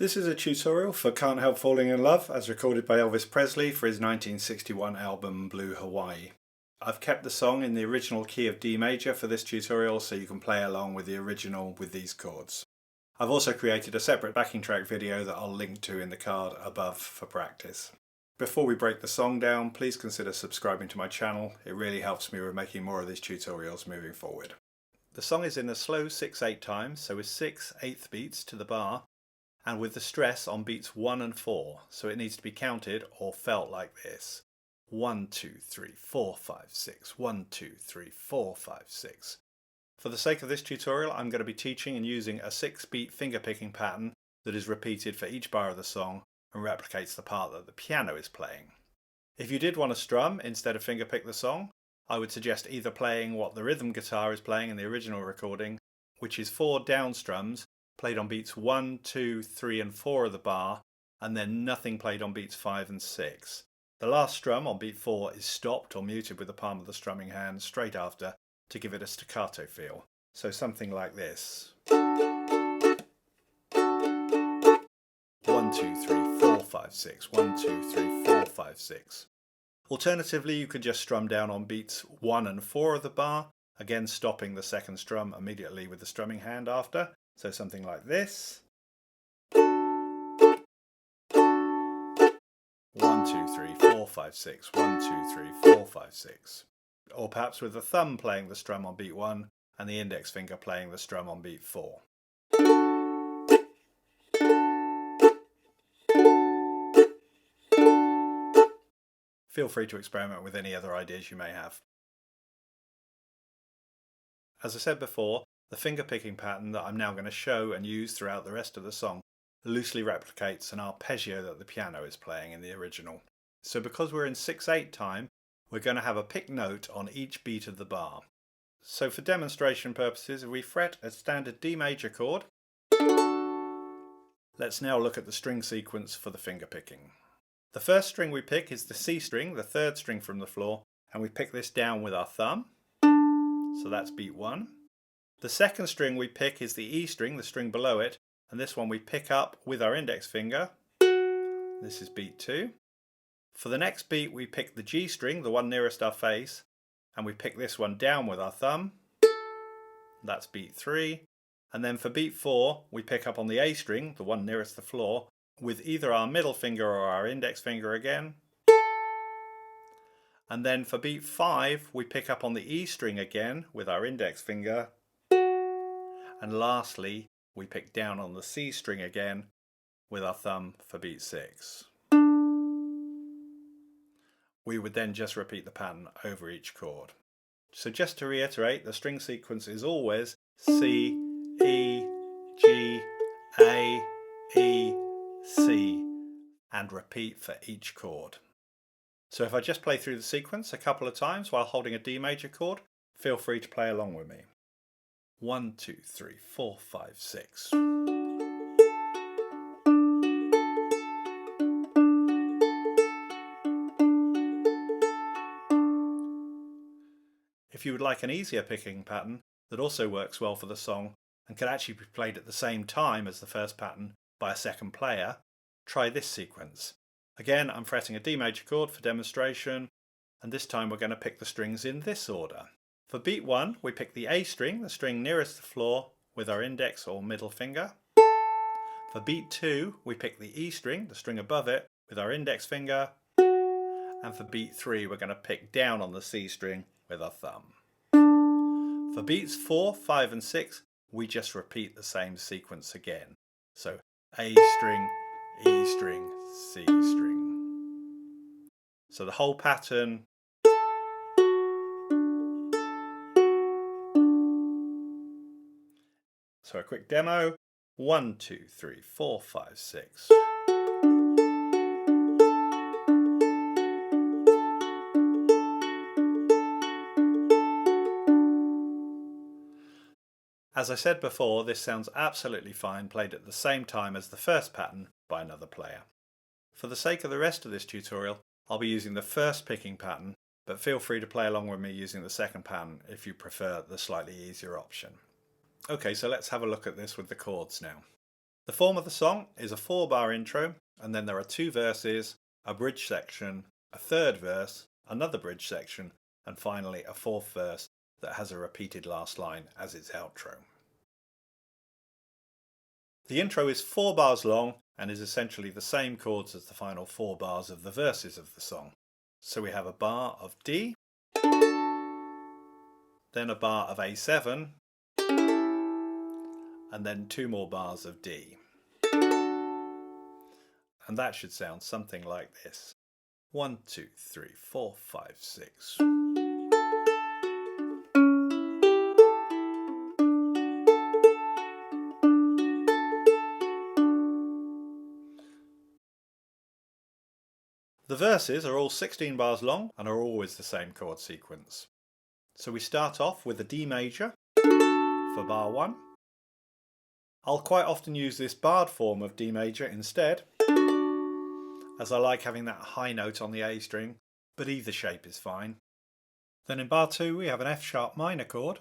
This is a tutorial for Can't Help Falling in Love as recorded by Elvis Presley for his 1961 album Blue Hawaii. I've kept the song in the original key of D major for this tutorial so you can play along with the original with these chords. I've also created a separate backing track video that I'll link to in the card above for practice. Before we break the song down, please consider subscribing to my channel. It really helps me with making more of these tutorials moving forward. The song is in a slow 6/8 time, so with 6/8 beats to the bar, and with the stress on beats 1 and 4, so it needs to be counted or felt like this. 1, 2, 3, 4, 5, 6, 1, 2, 3, 4, 5, 6. For the sake of this tutorial, I'm going to be teaching and using a 6-beat fingerpicking pattern that is repeated for each bar of the song and replicates the part that the piano is playing. If you did want to strum instead of fingerpick the song, I would suggest either playing what the rhythm guitar is playing in the original recording, which is 4 down strums played on beats 1, 2, 3 and 4 of the bar, and then nothing played on beats 5 and 6. The last strum on beat 4 is stopped or muted with the palm of the strumming hand straight after to give it a staccato feel. So something like this. 1, 2, 3, 4, 5, 6. 1, 2, 3, 4, 5, 6. Alternatively, you could just strum down on beats 1 and 4 of the bar, again stopping the second strum immediately with the strumming hand after. So something like this. 1, 2, 3, 4, 5, 6. 1, 2, 3, 4, 5, 6. Or perhaps with the thumb playing the strum on beat 1 and the index finger playing the strum on beat 4. Feel free to experiment with any other ideas you may have. As I said before, the fingerpicking pattern that I'm now going to show and use throughout the rest of the song loosely replicates an arpeggio that the piano is playing in the original. So because we're in 6/8 time, we're going to have a pick note on each beat of the bar. So for demonstration purposes, if we fret a standard D major chord, let's now look at the string sequence for the fingerpicking. The first string we pick is the C string, the third string from the floor, and we pick this down with our thumb. So that's beat 1. The second string we pick is the E string, the string below it, and this one we pick up with our index finger. This is beat 2. For the next beat we pick the G string, the one nearest our face, and we pick this one down with our thumb. That's beat 3. And then for beat 4 we pick up on the A string, the one nearest the floor, with either our middle finger or our index finger again. And then for beat 5 we pick up on the E string again with our index finger. And lastly, we pick down on the C string again with our thumb for beat 6. We would then just repeat the pattern over each chord. So just to reiterate, the string sequence is always C, E, G, A, E, C, and repeat for each chord. So if I just play through the sequence a couple of times while holding a D major chord, feel free to play along with me. 1, 2, 3, 4, 5, 6. If you would like an easier picking pattern that also works well for the song and can actually be played at the same time as the first pattern by a second player, try this sequence. Again, I'm fretting a D major chord for demonstration, and this time we're going to pick the strings in this order. For beat 1, we pick the A string, the string nearest the floor, with our index or middle finger. For beat 2, we pick the E string, the string above it, with our index finger. And for beat 3, we're going to pick down on the C string with our thumb. For beats 4, 5 and 6, we just repeat the same sequence again. So A string, E string, C string. So the whole pattern. So a quick demo. 1, 2, 3, 4, 5, 6. As I said before, this sounds absolutely fine played at the same time as the first pattern by another player. For the sake of the rest of this tutorial, I'll be using the first picking pattern, but feel free to play along with me using the second pattern if you prefer the slightly easier option. Okay, so let's have a look at this with the chords now. The form of the song is a 4-bar intro, and then there are 2 verses, a bridge section, a 3rd verse, another bridge section, and finally a 4th verse that has a repeated last line as its outro. The intro is 4 bars long and is essentially the same chords as the final 4 bars of the verses of the song. So we have a bar of D, then a bar of A7, and then 2 more bars of D. And that should sound something like this. 1, 2, 3, 4, 5, 6. The verses are all 16 bars long and are always the same chord sequence. So we start off with a D major for bar 1. I'll quite often use this barred form of D major instead, as I like having that high note on the A string, but either shape is fine. Then in bar 2 we have an F sharp minor chord.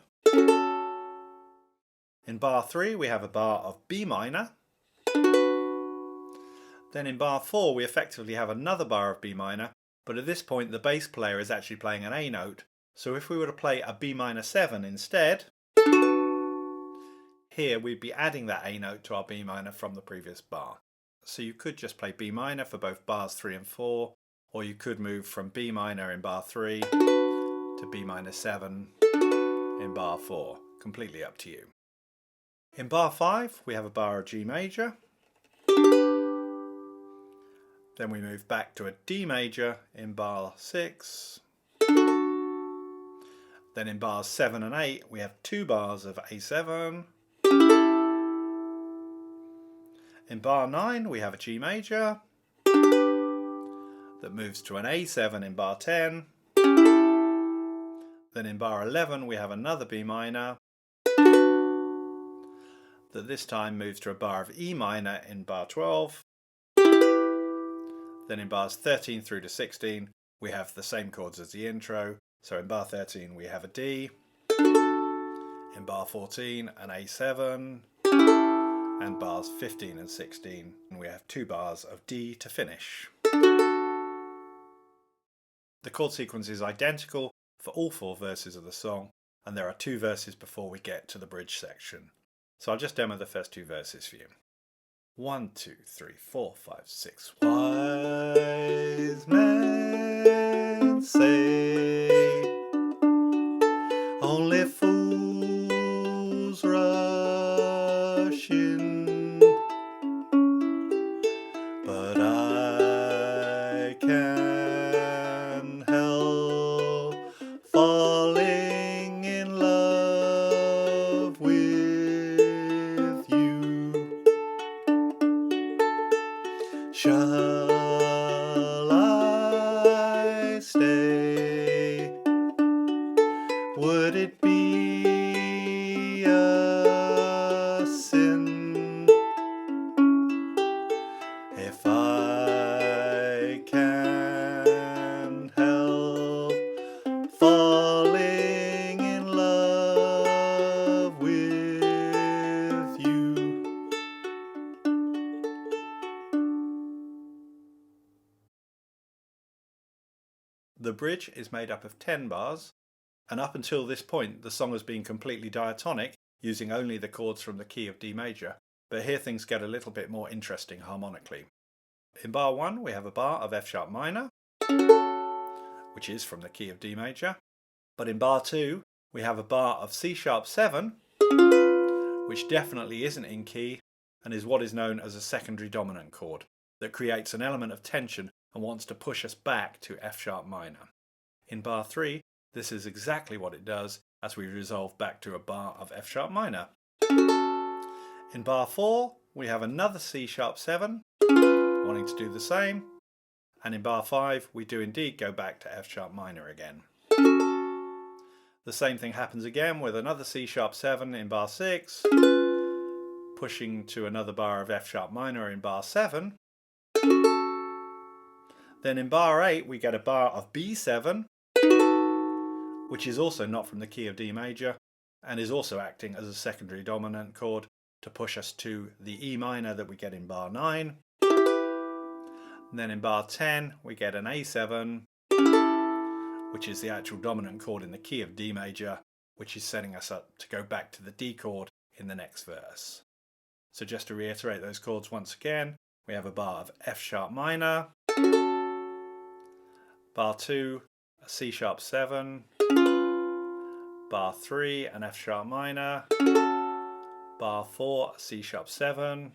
In bar 3 we have a bar of B minor. Then in bar 4 we effectively have another bar of B minor, but at this point the bass player is actually playing an A note, so if we were to play a B minor 7 instead, here we'd be adding that A note to our B minor from the previous bar. So you could just play B minor for both bars 3 and 4, or you could move from B minor in bar 3 to B minor 7 in bar 4, completely up to you. In bar 5 we have a bar of G major. Then we move back to a D major in bar 6. Then in bars 7 and 8 we have 2 bars of A7. In bar 9 we have a G major that moves to an A7 in bar 10. Then in bar 11 we have another B minor that this time moves to a bar of E minor in bar 12. Then in bars 13 through to 16 we have the same chords as the intro. So in bar 13 we have a D, in bar 14 an A7, and bars 15 and 16 we have 2 bars of D to finish. The chord sequence is identical for all 4 verses of the song, and there are 2 verses before we get to the bridge section. So I'll just demo the first 2 verses for you. 1, 2, 3, 4, 5, 6. Wise men say only fools rush in, but I can't help falling in love with you. Shall I stay? Would it be a sin if I can't help falling in love with you? The bridge is made up of 10 bars, and up until this point the song has been completely diatonic, using only the chords from the key of D major, but here things get a little bit more interesting harmonically. In bar 1 we have a bar of F sharp minor, which is from the key of D major, but in bar 2 we have a bar of C sharp 7, which definitely isn't in key and is what is known as a secondary dominant chord that creates an element of tension and wants to push us back to F sharp minor. In bar 3 this is exactly what it does as we resolve back to a bar of F sharp minor. In bar 4 we have another C sharp 7 wanting to do the same, and in bar 5 we do indeed go back to F sharp minor again. The same thing happens again with another C sharp 7 in bar 6, pushing to another bar of F sharp minor in bar 7. Then in bar 8 we get a bar of B7, which is also not from the key of D major and is also acting as a secondary dominant chord, to push us to the E minor that we get in bar 9. And then in bar 10 we get an A7, which is the actual dominant chord in the key of D major, which is setting us up to go back to the D chord in the next verse. So just to reiterate those chords once again, we have a bar of F sharp minor, bar 2 a C sharp 7, bar 3 an F sharp minor, bar 4 a C sharp 7,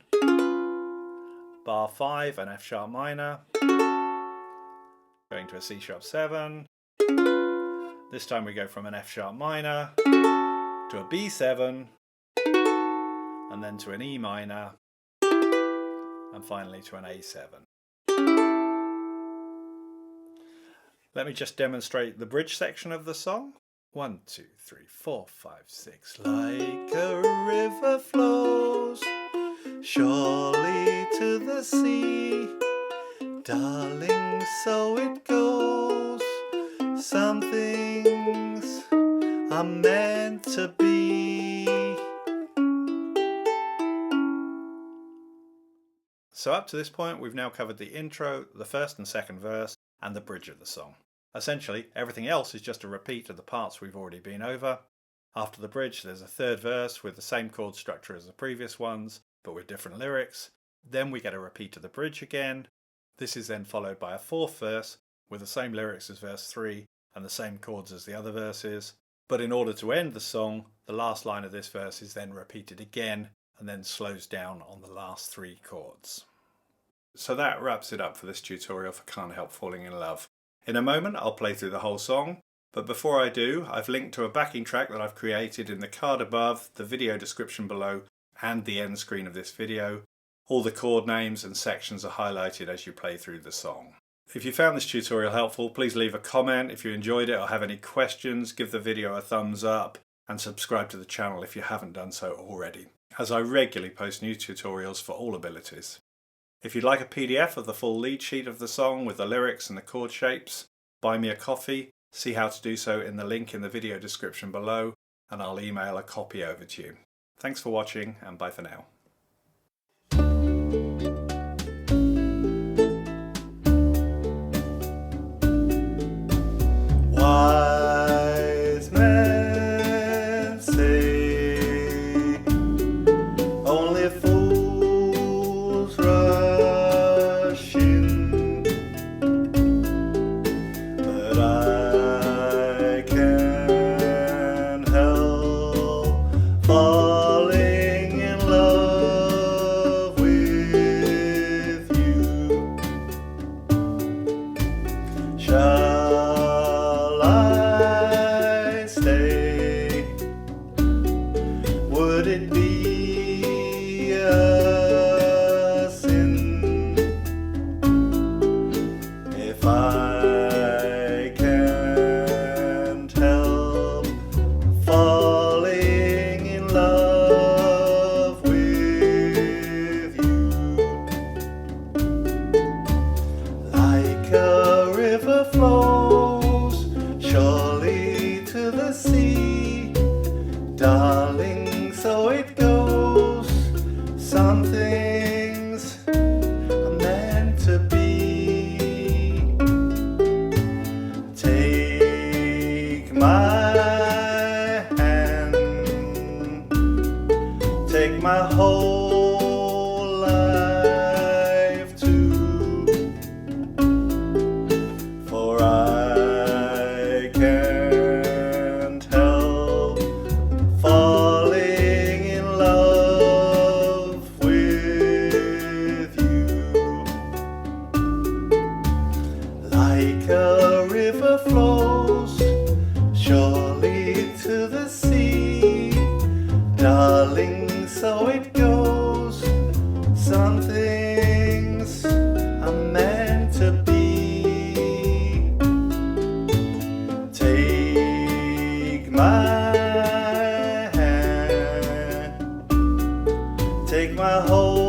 bar 5 an F sharp minor, going to a C sharp 7. This time we go from an F sharp minor to a B7, and then to an E minor, and finally to an A7. Let me just demonstrate the bridge section of the song. 1, 2, 3, 4, 5, 6. Like a river flows surely to the sea, darling, so it goes. Some things are meant to be. So up to this point we've now covered the intro, the first and second verse, and the bridge of the song. Essentially everything else is just a repeat of the parts we've already been over. After the bridge there's a third verse with the same chord structure as the previous ones, but with different lyrics. Then we get a repeat of the bridge again. This is then followed by a fourth verse with the same lyrics as verse 3 and the same chords as the other verses. But in order to end the song, the last line of this verse is then repeated again and then slows down on the last 3 chords. So that wraps it up for this tutorial for Can't Help Falling in Love. In a moment I'll play through the whole song, but before I do, I've linked to a backing track that I've created in the card above, the video description below, and the end screen of this video. All the chord names and sections are highlighted as you play through the song. If you found this tutorial helpful, please leave a comment. If you enjoyed it or have any questions, give the video a thumbs up and subscribe to the channel if you haven't done so already, as I regularly post new tutorials for all abilities. If you'd like a PDF of the full lead sheet of the song with the lyrics and the chord shapes, buy me a coffee. See how to do so in the link in the video description below, and I'll email a copy over to you. Thanks for watching, and bye for now. Wise men say only fools rush in, but I can't help falling in love with you. Shall I stay? Would it be a sin if I can't help falling in love with you? Like a river flows surely to the sea, darling, so it goes. Some things are meant to be. Take my hand, take my whole life too, for I can't help falling in love with you. Like a river flows surely to the sea, darling, so it goes. Some things are meant to be. Take my hand, take my whole